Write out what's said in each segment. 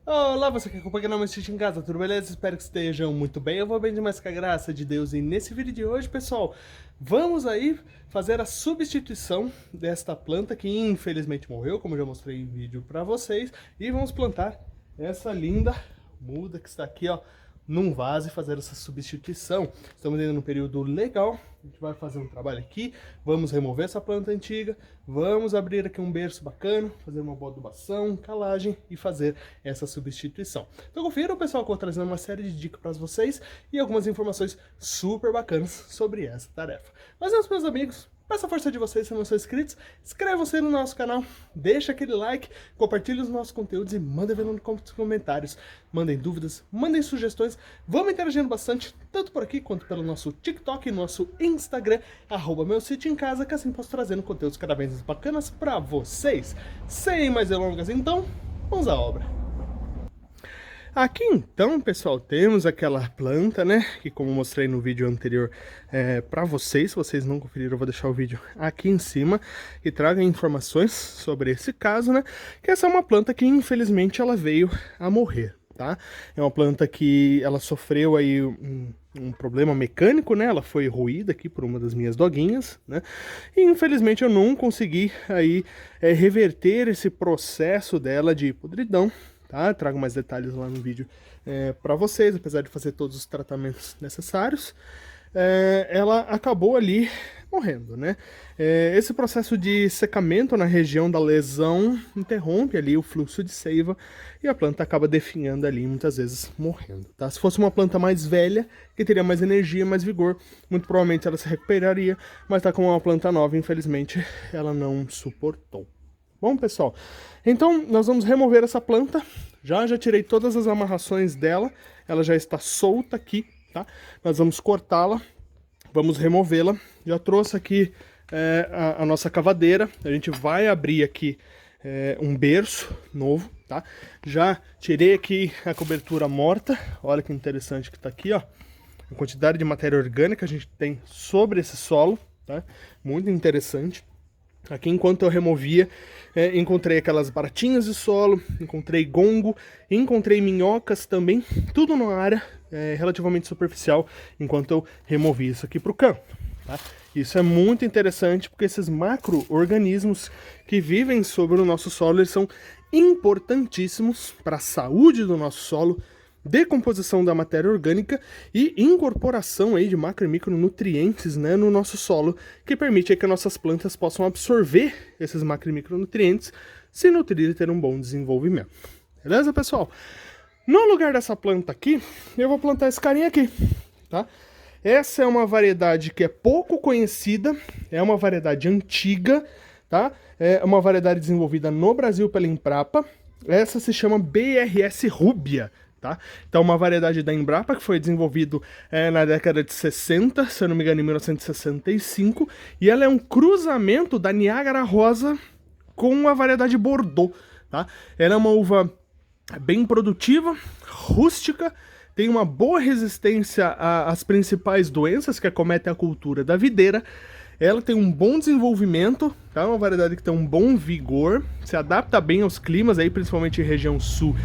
Olá, você que acompanha o canal Assiste em Casa, tudo beleza? Espero que estejam muito bem. Eu vou bem demais com a graça de Deus. E nesse vídeo de hoje, pessoal, vamos aí fazer a substituição desta planta que infelizmente morreu, como eu já mostrei em vídeo para vocês. E vamos plantar essa linda muda que está aqui, ó, num vaso e fazer essa substituição. Estamos ainda num período legal, a gente vai fazer um trabalho aqui, vamos remover essa planta antiga, vamos abrir aqui um berço bacana, fazer uma boa adubação, calagem e fazer essa substituição. Então confira, pessoal, que eu vou trazendo uma série de dicas para vocês e algumas informações super bacanas sobre essa tarefa. Mas meus amigos, peço a força de vocês, se não são inscritos, inscrevam-se no nosso canal, deixa aquele like, compartilhe os nossos conteúdos e mandem ver nos comentários. Mandem dúvidas, mandem sugestões, vamos interagindo bastante, tanto por aqui quanto pelo nosso TikTok e nosso Instagram, @meusitioemcasa, que assim posso trazendo conteúdos cada vez mais bacanas para vocês. Sem mais delongas, então, vamos à obra. Aqui então, pessoal, temos aquela planta, né, que como eu mostrei no vídeo anterior para vocês, se vocês não conferiram, eu vou deixar o vídeo aqui em cima e traga informações sobre esse caso, né, que essa é uma planta que infelizmente ela veio a morrer, tá? É uma planta que ela sofreu aí um problema mecânico, né, ela foi roída aqui por uma das minhas doguinhas, né, e infelizmente eu não consegui aí reverter esse processo dela de podridão. Tá? Trago mais detalhes lá no vídeo para vocês, apesar de fazer todos os tratamentos necessários. Ela acabou ali morrendo, né? Esse processo de secamento na região da lesão interrompe ali o fluxo de seiva e a planta acaba definhando ali, muitas vezes morrendo, tá? Se fosse uma planta mais velha, que teria mais energia, mais vigor, muito provavelmente ela se recuperaria, mas tá como uma planta nova, infelizmente, ela não suportou. Bom, pessoal, então nós vamos remover essa planta, já tirei todas as amarrações dela, ela já está solta aqui, tá? Nós vamos cortá-la, vamos removê-la, já trouxe aqui a nossa cavadeira, a gente vai abrir aqui um berço novo, tá? Já tirei aqui a cobertura morta, olha que interessante que tá aqui, ó, a quantidade de matéria orgânica que a gente tem sobre esse solo, tá? Muito interessante. Aqui, enquanto eu removia, encontrei aquelas baratinhas de solo, encontrei gongo, encontrei minhocas também, tudo numa área relativamente superficial, enquanto eu removi isso aqui para o campo. Tá? Isso é muito interessante, porque esses macro-organismos que vivem sobre o nosso solo, eles são importantíssimos para a saúde do nosso solo, decomposição da matéria orgânica e incorporação aí de macro e micronutrientes, né, no nosso solo, que permite que nossas plantas possam absorver esses macro e micronutrientes, se nutrir e ter um bom desenvolvimento. Beleza, pessoal? No lugar dessa planta aqui, eu vou plantar esse carinha aqui, tá? Essa é uma variedade que é pouco conhecida, é uma variedade antiga, tá? É uma variedade desenvolvida no Brasil pela Embrapa. Essa se chama BRS Rubia. Tá? Então, uma variedade da Embrapa que foi desenvolvido na década de 60, se eu não me engano, em 1965, e ela é um cruzamento da Niágara Rosa com a variedade Bordeaux. Tá? Ela é uma uva bem produtiva, rústica, tem uma boa resistência às principais doenças que acometem a cultura da videira. Ela tem um bom desenvolvimento, tá? Uma variedade que tem um bom vigor, se adapta bem aos climas, aí, principalmente em região sul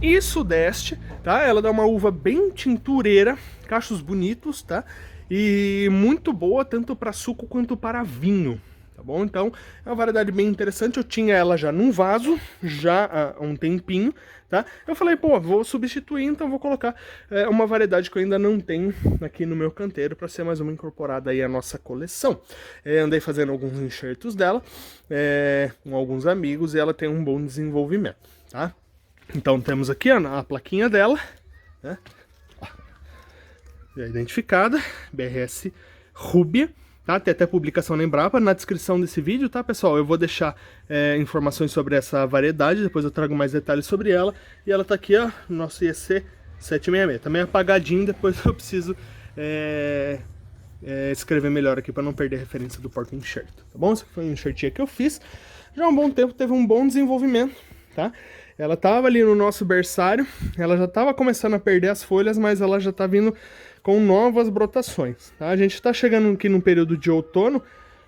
e sudeste, tá? Ela dá uma uva bem tintureira, cachos bonitos, tá? E muito boa tanto para suco quanto para vinho, tá bom? Então, é uma variedade bem interessante. Eu tinha ela já num vaso, já há um tempinho, tá? Eu falei, pô, vou substituir, então vou colocar uma variedade que eu ainda não tenho aqui no meu canteiro para ser mais uma incorporada aí à nossa coleção. Andei fazendo alguns enxertos dela com alguns amigos e ela tem um bom desenvolvimento, tá? Então temos aqui a plaquinha dela, né? Já identificada, BRS Rubia, tá? Tem até publicação na Embrapa na descrição desse vídeo, tá, pessoal? Eu vou deixar informações sobre essa variedade, depois eu trago mais detalhes sobre ela. E ela tá aqui, ó, no nosso IEC 766, também apagadinho, depois eu preciso escrever melhor aqui para não perder a referência do porta-enxerto, tá bom? Esse foi um enxertinho que eu fiz, já há um bom tempo, teve um bom desenvolvimento, tá? Ela estava ali no nosso berçário, ela já estava começando a perder as folhas, mas ela já está vindo com novas brotações, tá? A gente está chegando aqui no período de outono,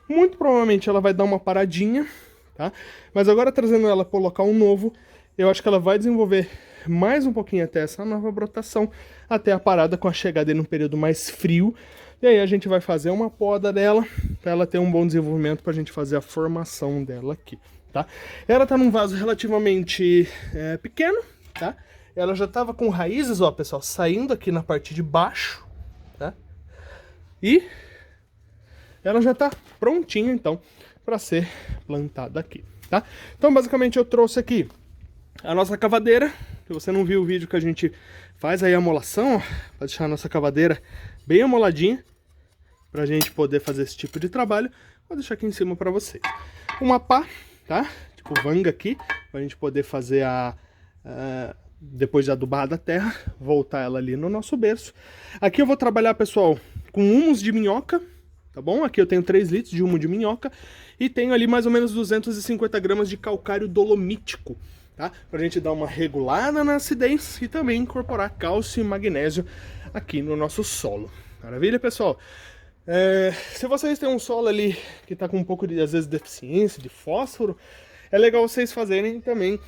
muito provavelmente ela vai dar uma paradinha, tá? Mas agora trazendo ela para o local novo, eu acho que ela vai desenvolver mais um pouquinho até essa nova brotação, até a parada com a chegada num período mais frio. E aí a gente vai fazer uma poda dela, para ela ter um bom desenvolvimento, para a gente fazer a formação dela aqui, tá? Ela tá num vaso relativamente pequeno, tá? Ela já tava com raízes, ó, pessoal, saindo aqui na parte de baixo, tá? E ela já tá prontinha, então, para ser plantada aqui, tá? Então, basicamente, eu trouxe aqui a nossa cavadeira. Se você não viu o vídeo que a gente faz aí a amolação, ó, para deixar a nossa cavadeira bem amoladinha, pra gente poder fazer esse tipo de trabalho, vou deixar aqui em cima para vocês. Uma pá, tá? Tipo vanga aqui, pra gente poder fazer depois de adubar a terra, voltar ela ali no nosso berço. Aqui eu vou trabalhar, pessoal, com humus de minhoca, tá bom? Aqui eu tenho 3 litros de humus de minhoca e tenho ali mais ou menos 250 gramas de calcário dolomítico, tá? Pra gente dar uma regulada na acidez e também incorporar cálcio e magnésio aqui no nosso solo. Maravilha, pessoal? Se vocês têm um solo ali que tá com um pouco de, às vezes, deficiência de fósforo, é legal vocês fazerem também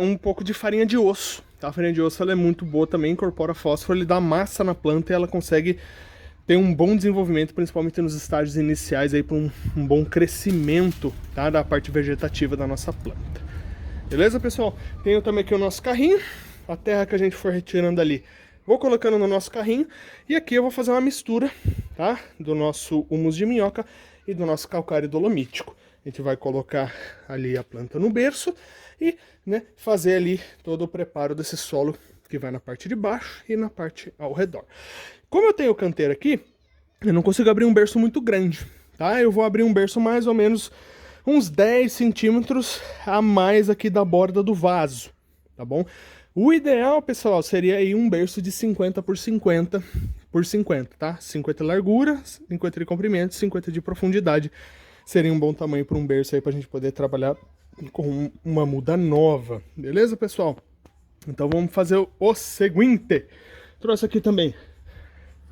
um pouco de farinha de osso, tá? A farinha de osso ela é muito boa também, incorpora fósforo, ele dá massa na planta e ela consegue ter um bom desenvolvimento, principalmente nos estágios iniciais, aí para um bom crescimento, tá? Da parte vegetativa da nossa planta. Beleza, pessoal? Tenho também aqui o nosso carrinho, a terra que a gente for retirando ali, vou colocando no nosso carrinho, e aqui eu vou fazer uma mistura, tá? Do nosso humus de minhoca e do nosso calcário dolomítico. A gente vai colocar ali a planta no berço e, né, fazer ali todo o preparo desse solo que vai na parte de baixo e na parte ao redor. Como eu tenho canteiro aqui, eu não consigo abrir um berço muito grande, tá? Eu vou abrir um berço mais ou menos uns 10 centímetros a mais aqui da borda do vaso, tá bom? O ideal, pessoal, seria aí um berço de 50 por 50 por 50, tá? 50 de largura, 50 de comprimento, 50 de profundidade. Seria um bom tamanho para um berço aí para a gente poder trabalhar com uma muda nova, beleza, pessoal? Então vamos fazer o seguinte. Trouxe aqui também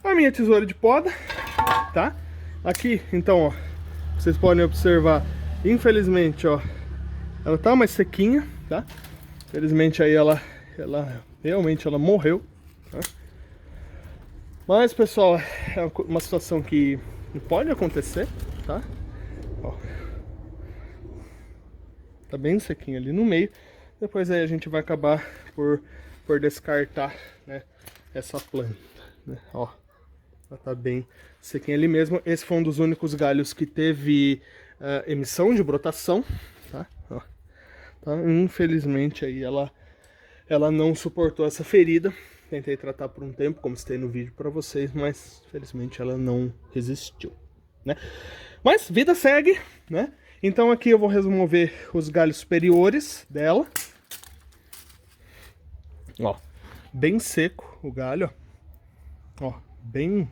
a minha tesoura de poda, tá? Aqui, então, ó, vocês podem observar, infelizmente, ó, ela tá mais sequinha, tá? Infelizmente aí ela realmente morreu, tá? Mas, pessoal, é uma situação que pode acontecer, tá? Ó, tá bem sequinho ali no meio. Depois aí a gente vai acabar por descartar, né, essa planta, né? Ó, ela tá bem sequinha ali mesmo. Esse foi um dos únicos galhos que teve emissão de brotação, tá? Ó, tá? Infelizmente aí ela não suportou essa ferida. Tentei tratar por um tempo, como citei no vídeo para vocês, mas infelizmente ela não resistiu, né? Mas vida segue, né? Então aqui eu vou remover os galhos superiores dela. Ó, bem seco o galho, ó, bem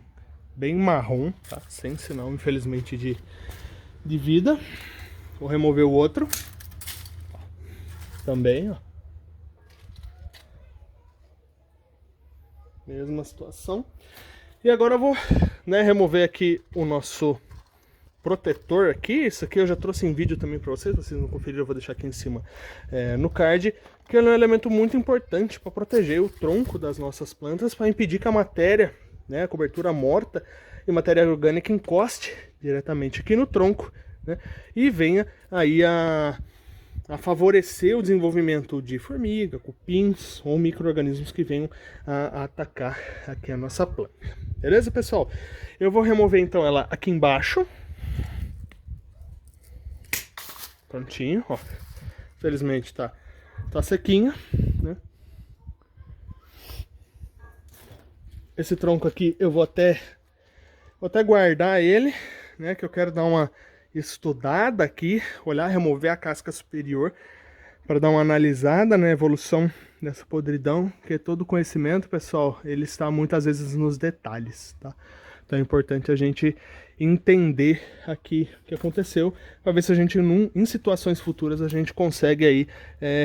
marrom, tá? Sem sinal, infelizmente, de vida. Vou remover o outro. Também, ó. Mesma situação. E agora eu vou, né, remover aqui o nosso protetor aqui. Isso aqui eu já trouxe em vídeo também para vocês. Se vocês não conferiram, eu vou deixar aqui em cima no card. Que ele é um elemento muito importante para proteger o tronco das nossas plantas, para impedir que a matéria, né, a cobertura morta e matéria orgânica encoste diretamente aqui no tronco, né, e venha aí a favorecer o desenvolvimento de formiga, cupins ou micro-organismos que venham a atacar aqui a nossa planta. Beleza, pessoal? Eu vou remover então ela aqui embaixo. Prontinho, ó. Felizmente tá sequinha, né? Esse tronco aqui eu vou até guardar ele, né? Que eu quero dar uma estudada aqui, olhar, remover a casca superior para dar uma analisada na evolução dessa podridão, porque todo conhecimento, pessoal, ele está muitas vezes nos detalhes, tá? Então é importante a gente entender aqui o que aconteceu, para ver se a gente, em situações futuras, a gente consegue aí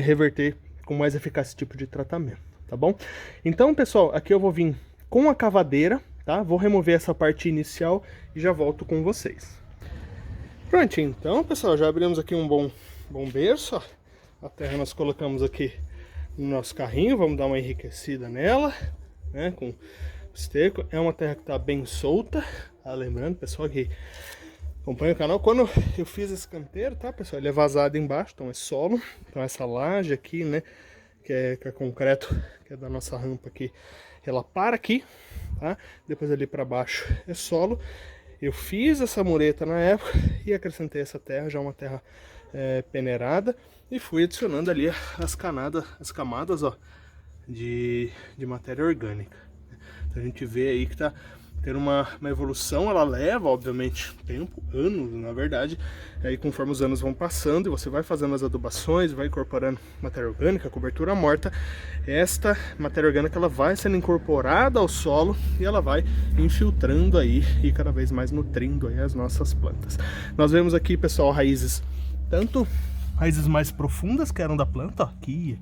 reverter com mais eficácia esse tipo de tratamento, tá bom? Então, pessoal, aqui eu vou vir com a cavadeira, tá? Vou remover essa parte inicial e já volto com vocês. Pronto, então, pessoal, já abrimos aqui um bom berço, ó. A terra nós colocamos aqui no nosso carrinho, vamos dar uma enriquecida nela, né, com esterco. É uma terra que está bem solta, tá? Lembrando, pessoal, que acompanha o canal, quando eu fiz esse canteiro, tá, pessoal, ele é vazado embaixo, então é solo. Então essa laje aqui, né, que é concreto, que é da nossa rampa aqui, ela para aqui, tá? Depois ali para baixo é solo. Eu fiz essa mureta na época e acrescentei essa terra, já uma terra peneirada, e fui adicionando ali as camadas, ó, de matéria orgânica. Então a gente vê aí que tá tendo uma evolução. Ela leva, obviamente, tempo, anos, na verdade. Aí conforme os anos vão passando e você vai fazendo as adubações, vai incorporando matéria orgânica, cobertura morta, esta matéria orgânica ela vai sendo incorporada ao solo e ela vai infiltrando aí e cada vez mais nutrindo aí as nossas plantas. Nós vemos aqui, pessoal, raízes, tanto raízes mais profundas que eram da planta, ó, aqui,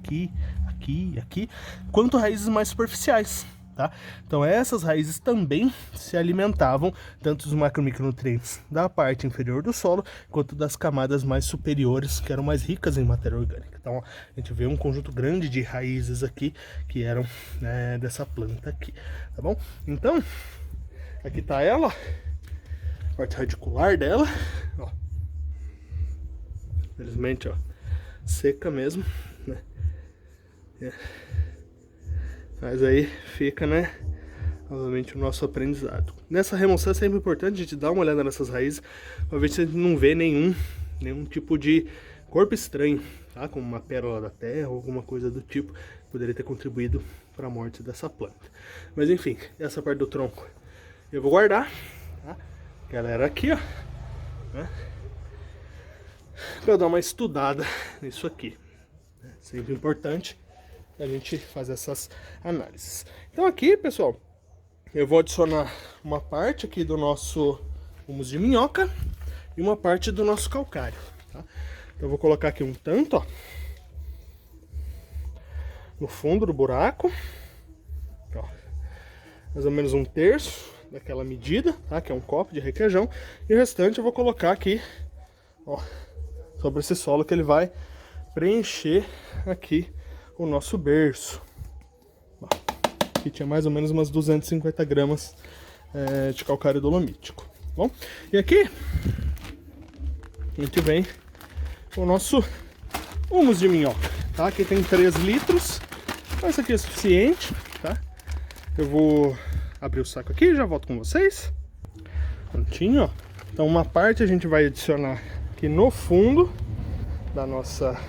quanto raízes mais superficiais. Tá? Então essas raízes também se alimentavam tanto dos macro e micronutrientes da parte inferior do solo, quanto das camadas mais superiores, que eram mais ricas em matéria orgânica. Então a gente vê um conjunto grande de raízes aqui, que eram, né, dessa planta aqui, tá bom? Então, aqui tá ela, a parte radicular dela, ó. Infelizmente, ó, seca mesmo, né? Mas aí fica, né, novamente o nosso aprendizado. Nessa remoção é sempre importante a gente dar uma olhada nessas raízes, para ver se a gente não vê nenhum tipo de corpo estranho, tá? Como uma pérola da terra ou alguma coisa do tipo, que poderia ter contribuído para a morte dessa planta. Mas enfim, essa parte do tronco eu vou guardar, tá? Galera, aqui, ó, né, para eu dar uma estudada nisso aqui. É sempre importante a gente fazer essas análises. Então aqui, pessoal, eu vou adicionar uma parte aqui do nosso humus de minhoca e uma parte do nosso calcário, tá? Então eu vou colocar aqui um tanto, ó, no fundo do buraco, ó, mais ou menos 1/3 daquela medida, tá? Que é um copo de requeijão, e o restante eu vou colocar aqui, ó, sobre esse solo, que ele vai preencher aqui o nosso berço. Aqui tinha mais ou menos umas 250 gramas de calcário dolomítico. Bom, e aqui a gente vem com o nosso humus de minhoca, tá? Aqui tem 3 litros, então isso aqui é suficiente, tá? Eu vou abrir o saco aqui e já volto com vocês. Prontinho, ó. Então uma parte a gente vai adicionar aqui no fundo da nossa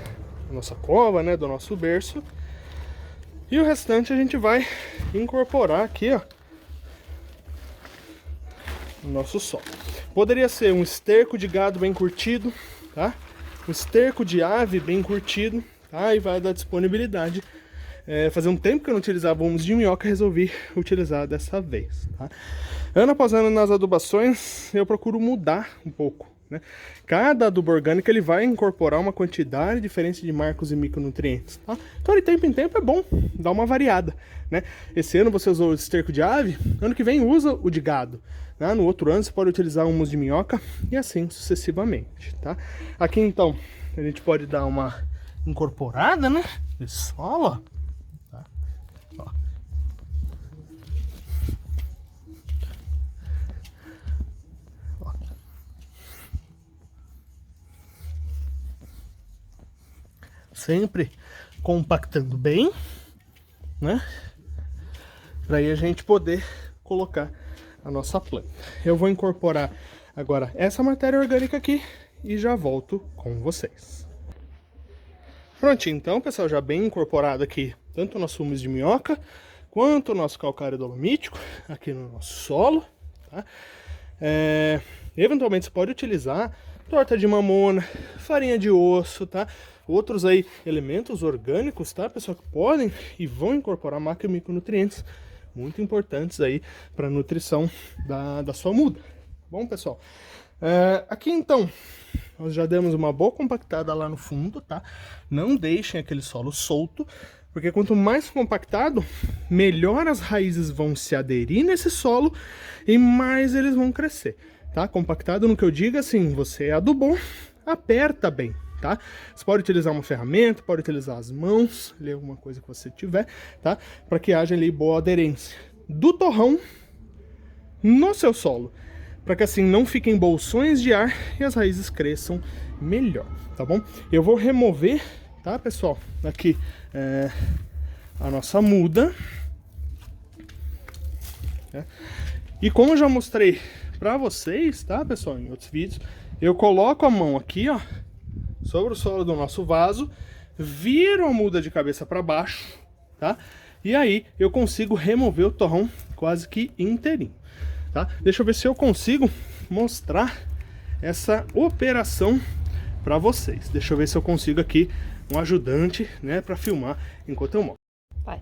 cova, né, do nosso berço, e o restante a gente vai incorporar aqui, ó, no nosso solo. Poderia ser um esterco de gado bem curtido, tá? Um esterco de ave bem curtido, tá? E vai dar disponibilidade. Fazia um tempo que eu não utilizava humus de minhoca, resolvi utilizar dessa vez, tá? Ano após ano nas adubações eu procuro mudar um pouco, né? Cada adubo orgânico ele vai incorporar uma quantidade diferente de macros e micronutrientes, tá? Então de tempo em tempo é bom dar uma variada, né? Esse ano você usou o esterco de ave, ano que vem usa o de gado, né? No outro ano você pode utilizar humus de minhoca e assim sucessivamente, tá? Aqui então a gente pode dar uma incorporada, né, nesse solo, tá? Ó. Sempre compactando bem, né? Para aí a gente poder colocar a nossa planta. Eu vou incorporar agora essa matéria orgânica aqui e já volto com vocês. Prontinho, então, pessoal, já bem incorporado aqui tanto o nosso humus de minhoca quanto o nosso calcário dolomítico aqui no nosso solo, tá? Eventualmente você pode utilizar torta de mamona, farinha de osso, tá? Outros aí elementos orgânicos, tá, pessoal, que podem e vão incorporar macro e micronutrientes muito importantes aí para a nutrição da sua muda. Bom, pessoal, aqui então nós já demos uma boa compactada lá no fundo, tá? Não deixem aquele solo solto, porque quanto mais compactado, melhor as raízes vão se aderir nesse solo e mais eles vão crescer, tá? Compactado no que eu digo assim, você adubou, aperta bem, tá? Você pode utilizar uma ferramenta, pode utilizar as mãos, ali alguma coisa que você tiver, tá? Para que haja ali boa aderência do torrão no seu solo, para que assim não fiquem bolsões de ar e as raízes cresçam melhor, tá bom? Eu vou remover, tá, pessoal, aqui a nossa muda, né? E como eu já mostrei para vocês, tá, pessoal, em outros vídeos, eu coloco a mão aqui, ó, sobre o solo do nosso vaso, viro a muda de cabeça para baixo, tá? E aí eu consigo remover o torrão quase que inteirinho, tá? Deixa eu ver se eu consigo mostrar essa operação para vocês. Deixa eu ver se eu consigo aqui um ajudante, né, para filmar enquanto eu mostro. Vai.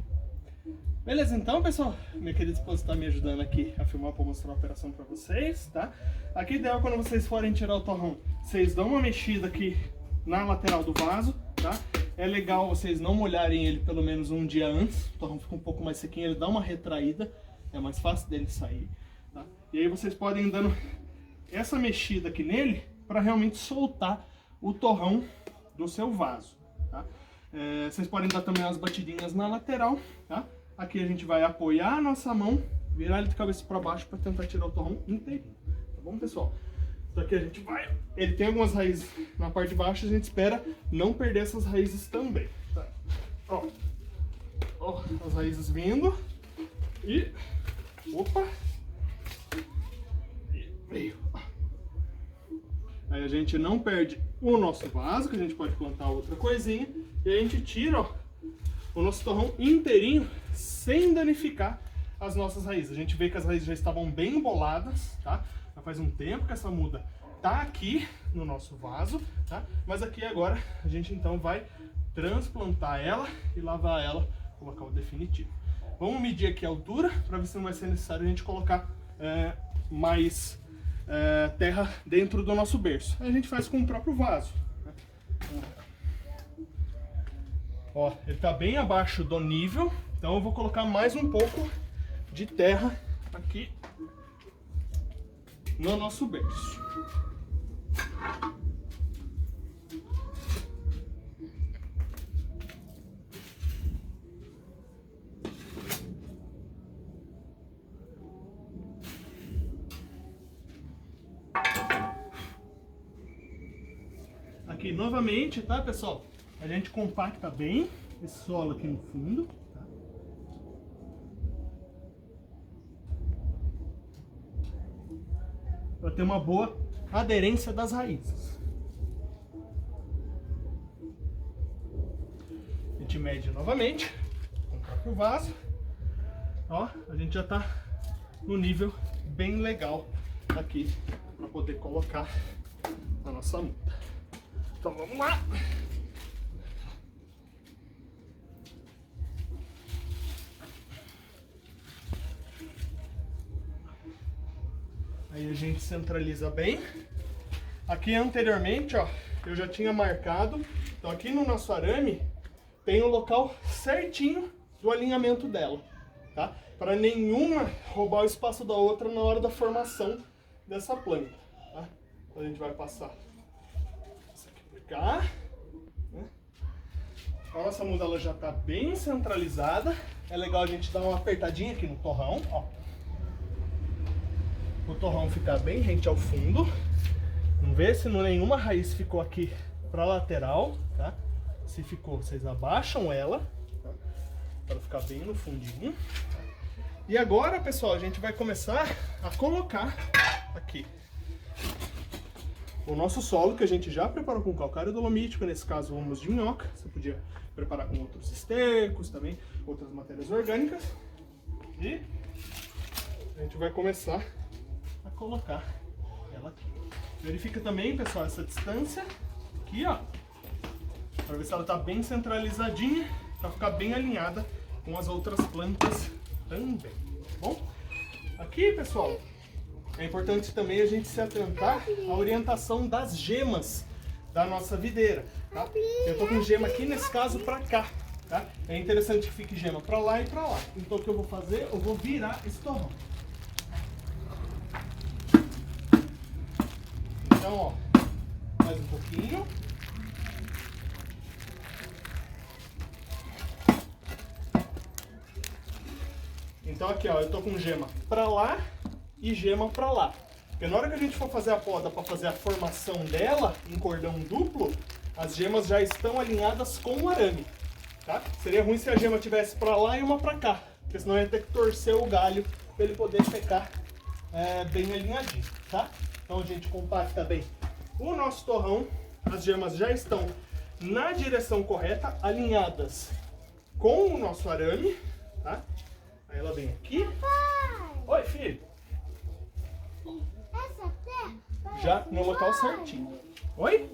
Beleza, então, pessoal, minha querida esposa está me ajudando aqui a filmar para mostrar a operação para vocês, tá? Aqui ideal quando vocês forem tirar o torrão, vocês dão uma mexida aqui na lateral do vaso, tá? É legal vocês não molharem ele pelo menos um dia antes, o torrão fica um pouco mais sequinho, ele dá uma retraída, é mais fácil dele sair, tá? E aí vocês podem ir dando essa mexida aqui nele para realmente soltar o torrão do seu vaso, tá? Vocês podem dar também umas batidinhas na lateral, tá? Aqui a gente vai apoiar a nossa mão, virar ele de cabeça para baixo para tentar tirar o torrão inteirinho, tá bom, pessoal? Então aqui a gente vai, ele tem algumas raízes na parte de baixo, a gente espera não perder essas raízes também, tá? Ó, as raízes vindo e, opa, e veio. Aí a gente não perde o nosso vaso, que a gente pode plantar outra coisinha, e a gente tira, ó, o nosso torrão inteirinho sem danificar as nossas raízes. A gente vê que as raízes já estavam bem emboladas, tá? Já faz um tempo que essa muda tá aqui no nosso vaso, tá? Mas aqui agora a gente então vai transplantar ela e lavar ela, colocar o definitivo. Vamos medir aqui a altura para ver se não vai ser necessário a gente colocar mais terra dentro do nosso berço. A gente faz com o próprio vaso, né? Ó, ele tá bem abaixo do nível, então eu vou colocar mais um pouco de terra aqui no nosso berço. Aqui novamente, tá, pessoal? A gente compacta bem esse solo aqui no fundo, tá? Para ter uma boa aderência das raízes. A gente mede novamente com o próprio vaso. Ó, a gente já tá no nível bem legal aqui para poder colocar a nossa muda. Então vamos lá! Aí a gente centraliza bem. Aqui anteriormente, ó, eu já tinha marcado. Então aqui no nosso arame tem o local certinho do alinhamento dela, tá? Para nenhuma roubar o espaço da outra na hora da formação dessa planta, tá? Então a gente vai passar isso aqui por cá, né? A nossa muda ela já tá bem centralizada. É legal a gente dar uma apertadinha aqui no torrão, ó. O torrão ficar bem rente ao fundo. Vamos ver se nenhuma raiz ficou aqui para lateral, tá? Se ficou, vocês abaixam ela, tá? Para ficar bem no fundinho. E agora, pessoal, a gente vai começar a colocar aqui o nosso solo, que a gente já preparou com calcário dolomítico, nesse caso humus de minhoca. Você podia preparar com outros estercos também, outras matérias orgânicas. E a gente vai começar a colocar ela aqui. Verifica também, pessoal, essa distância aqui, ó, para ver se ela tá bem centralizadinha, para ficar bem alinhada com as outras plantas também, tá bom? Aqui, pessoal, é importante também a gente se atentar à orientação das gemas da nossa videira, tá? Eu tô com gema aqui, nesse caso, para cá, tá? É interessante que fique gema para lá e para lá. Então o que eu vou fazer? Eu vou virar esse torrão. Então, ó, mais um pouquinho. Então aqui, ó, eu tô com gema pra lá e gema pra lá. Porque na hora que a gente for fazer a poda para fazer a formação dela em cordão duplo, as gemas já estão alinhadas com o arame, tá? Seria ruim se a gema tivesse pra lá e uma pra cá, porque senão ia ter que torcer o galho para ele poder ficar bem alinhadinho, tá? Então a gente compacta bem o nosso torrão, as gemas já estão na direção correta, alinhadas com o nosso arame, tá? Aí ela vem aqui. Papai, Oi, filho. essa terra Já no local certinho. Oi?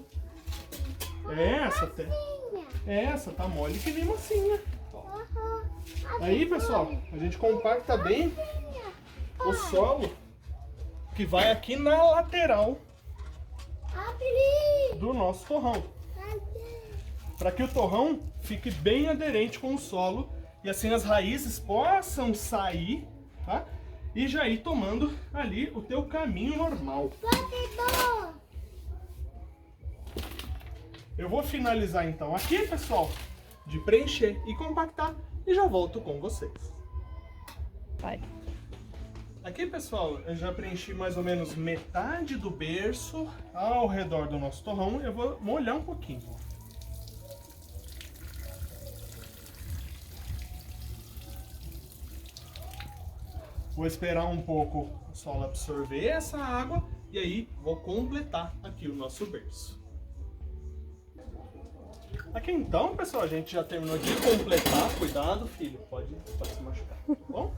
Essa tá mole que nem massinha. Aí, pessoal, a gente compacta bem o solo que vai aqui na lateral do nosso torrão, para que o torrão fique bem aderente com o solo e assim as raízes possam sair, tá? E já ir tomando ali o teu caminho normal. Eu vou finalizar então aqui, pessoal, de preencher e compactar e já volto com vocês. Vai. Aqui, pessoal, eu já preenchi mais ou menos metade do berço ao redor do nosso torrão. Eu vou molhar um pouquinho. Vou esperar um pouco o solo absorver essa água e aí vou completar aqui o nosso berço. Aqui então, pessoal, a gente já terminou de completar. Cuidado, filho, pode se machucar, tá bom?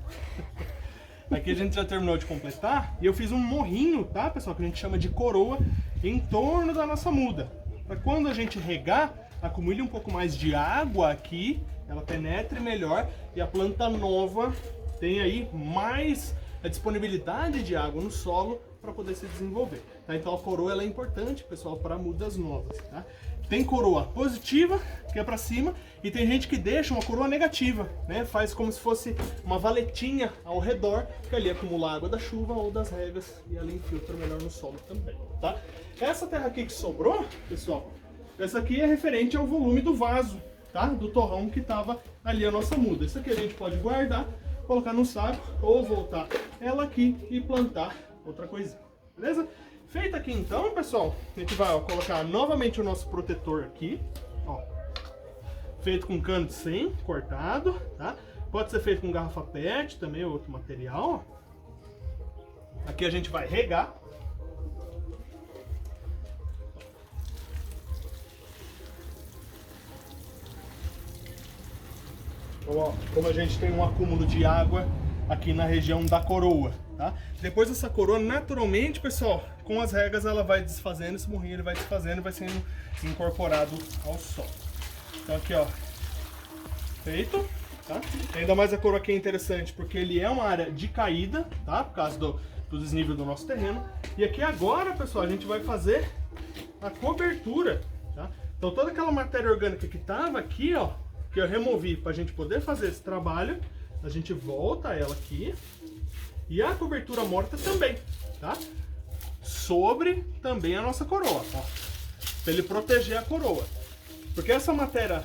Aqui a gente já terminou de completar e eu fiz um morrinho, tá, pessoal, que a gente chama de coroa, em torno da nossa muda. Para quando a gente regar, acumule um pouco mais de água aqui, ela penetre melhor e a planta nova tem aí mais a disponibilidade de água no solo para poder se desenvolver, tá? Então a coroa ela é importante, pessoal, para mudas novas, tá? Tem coroa positiva, que é para cima, e tem gente que deixa uma coroa negativa, né? Faz como se fosse uma valetinha ao redor, que ali acumula água da chuva ou das regas e ela infiltra melhor no solo também, tá? Essa terra aqui que sobrou, pessoal, essa aqui é referente ao volume do vaso, tá? Do torrão que estava ali a nossa muda. Isso aqui a gente pode guardar, colocar no saco ou voltar ela aqui e plantar outra coisinha, beleza? Feito aqui então, pessoal, a gente vai colocar novamente o nosso protetor aqui, ó, feito com cano de 100, cortado, tá? Pode ser feito com garrafa PET também, ou outro material, ó. Aqui a gente vai regar. Então, ó, como a gente tem um acúmulo de água aqui na região da coroa, tá? Depois dessa coroa, naturalmente, pessoal, com as regas ela vai desfazendo, esse morrinho ele vai desfazendo e vai sendo incorporado ao solo. Então aqui, ó, feito, tá? Ainda mais a coroa aqui é interessante porque ele é uma área de caída, tá? Por causa do desnível do nosso terreno. E aqui agora, pessoal, a gente vai fazer a cobertura, tá? Então toda aquela matéria orgânica que tava aqui, ó, que eu removi para a gente poder fazer esse trabalho, a gente volta ela aqui. E a cobertura morta também, tá? Sobre também a nossa coroa, ó. Pra ele proteger a coroa. Porque essa matéria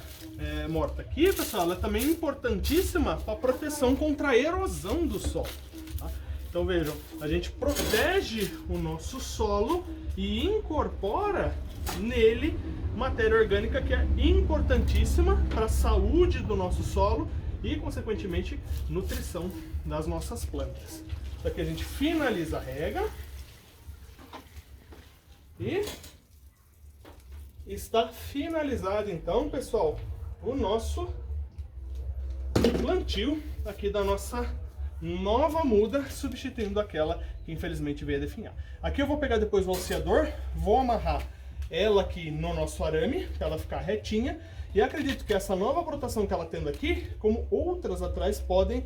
morta aqui, pessoal, ela é também importantíssima para proteção contra a erosão do solo, tá? Então vejam, a gente protege o nosso solo e incorpora nele matéria orgânica que é importantíssima para a saúde do nosso solo e, consequentemente, nutrição das nossas plantas. Então aqui a gente finaliza a rega e está finalizado então, pessoal, o nosso plantio aqui da nossa nova muda, substituindo aquela que infelizmente veio a definhar. Aqui eu vou pegar depois o alceador, vou amarrar ela aqui no nosso arame, para ela ficar retinha. E acredito que essa nova brotação que ela tendo aqui, como outras atrás, podem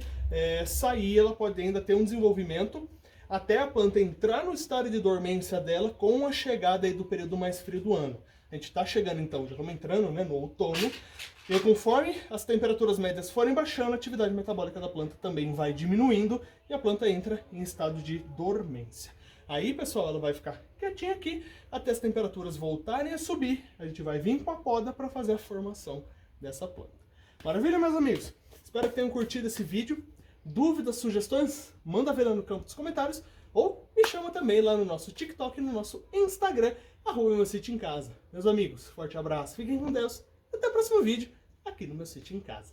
sair, ela pode ainda ter um desenvolvimento até a planta entrar no estado de dormência dela com a chegada aí do período mais frio do ano. A gente está chegando então, já estamos entrando, né, no outono, e conforme as temperaturas médias forem baixando, a atividade metabólica da planta também vai diminuindo e a planta entra em estado de dormência. Aí, pessoal, ela vai ficar quietinha aqui até as temperaturas voltarem a subir. A gente vai vir com a poda para fazer a formação dessa planta. Maravilha, meus amigos? Espero que tenham curtido esse vídeo. Dúvidas, sugestões? Manda ver lá no campo dos comentários. Ou me chama também lá no nosso TikTok e no nosso Instagram, @meuSítioEmCasa. Meus amigos, forte abraço, fiquem com Deus. Até o próximo vídeo aqui no Meu Sítio em Casa.